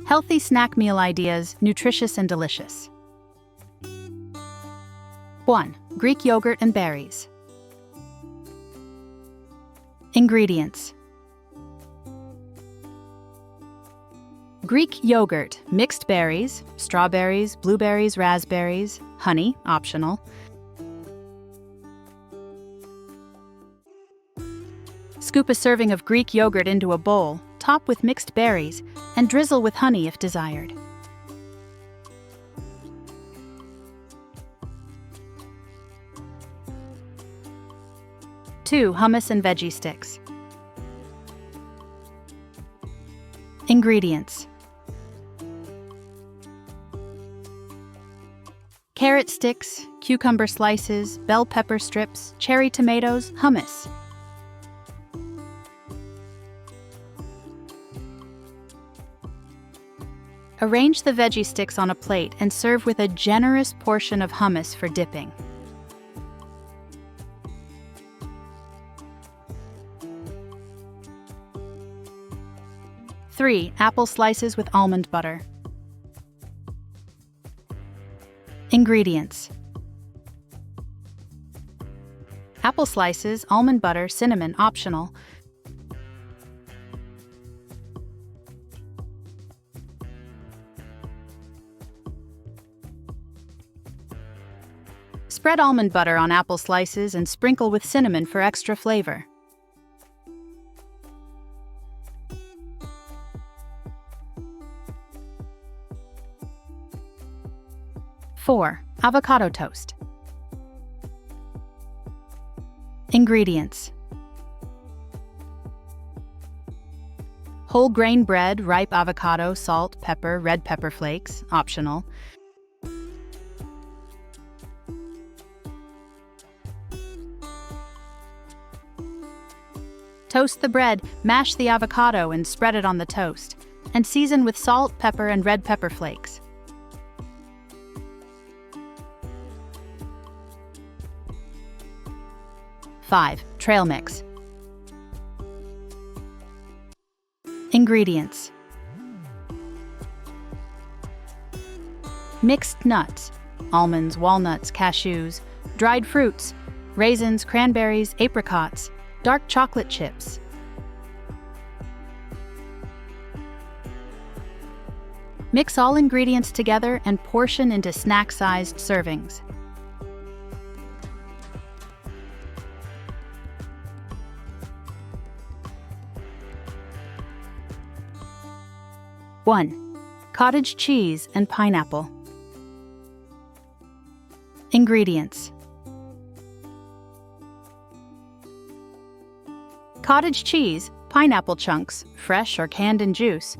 Healthy snack meal ideas, nutritious and delicious. 1. Greek yogurt and berries. Ingredients. Greek yogurt, mixed berries, strawberries, blueberries, raspberries, honey, optional. Scoop a serving of Greek yogurt into a bowl, top with mixed berries, and drizzle with honey if desired. Two, hummus and veggie sticks. Ingredients. Carrot sticks, cucumber slices, bell pepper strips, cherry tomatoes, hummus. Arrange the veggie sticks on a plate and serve with a generous portion of hummus for dipping. Three, apple slices with almond butter. Ingredients. Apple slices, almond butter, cinnamon, optional. Spread almond butter on apple slices and sprinkle with cinnamon for extra flavor. Four, avocado toast. Ingredients. Whole grain bread, ripe avocado, salt, pepper, red pepper flakes, optional. Toast the bread, mash the avocado and spread it on the toast, and season with salt, pepper, and red pepper flakes. Five, trail mix. Ingredients. Mixed nuts, almonds, walnuts, cashews, dried fruits, raisins, cranberries, apricots, dark chocolate chips. Mix all ingredients together and portion into snack-sized servings. One, cottage cheese and pineapple. Ingredients. Cottage cheese, pineapple chunks, fresh or canned in juice.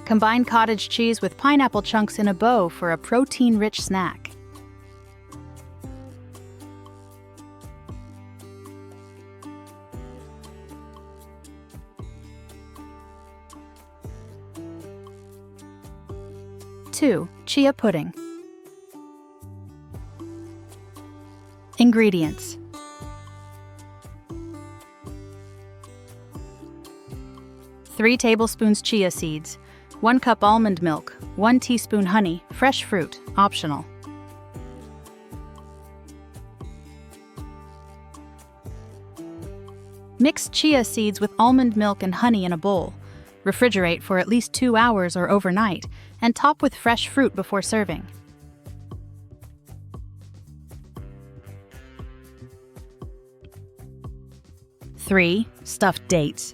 Combine cottage cheese with pineapple chunks in a bow for a protein-rich snack. Two, chia pudding. Ingredients. Three tablespoons chia seeds, 1 cup almond milk, 1 teaspoon honey, fresh fruit, optional. Mix chia seeds with almond milk and honey in a bowl. Refrigerate for at least 2 hours or overnight, and top with fresh fruit before serving. Three, stuffed dates.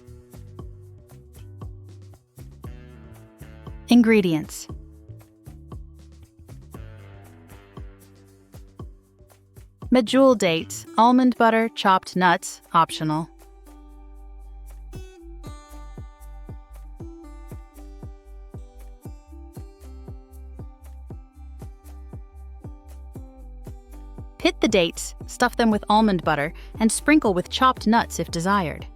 Ingredients. Medjool dates, almond butter, chopped nuts, optional. Pit the dates, stuff them with almond butter, and sprinkle with chopped nuts if desired.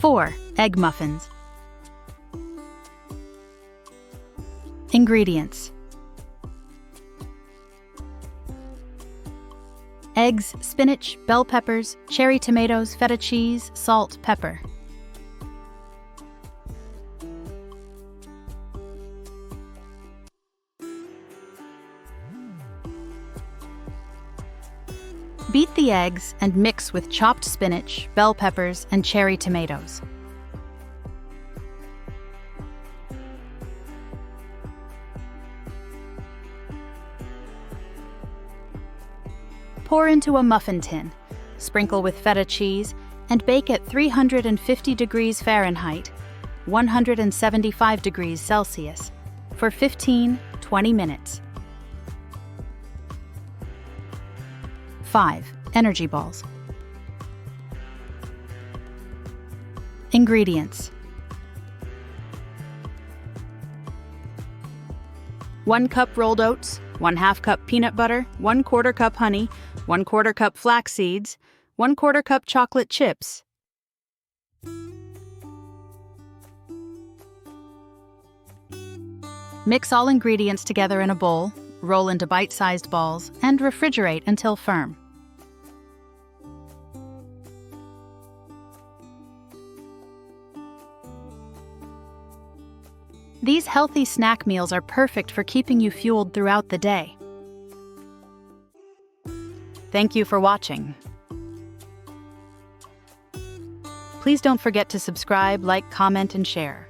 4. Egg muffins. Ingredients: eggs, spinach, bell peppers, cherry tomatoes, feta cheese, salt, pepper. Beat the eggs and mix with chopped spinach, bell peppers, and cherry tomatoes. Pour into a muffin tin, sprinkle with feta cheese, and bake at 350 degrees Fahrenheit, 175 degrees Celsius, for 15–20 minutes. 5. Energy balls. Ingredients: 1 cup rolled oats, 1/2 cup peanut butter, 1/4 cup honey, 1/4 cup flax seeds, 1/4 cup chocolate chips. Mix all ingredients together in a bowl, roll into bite-sized balls, and refrigerate until firm. These healthy snack meals are perfect for keeping you fueled throughout the day. Thank you for watching. Please don't forget to subscribe, like, comment, and share.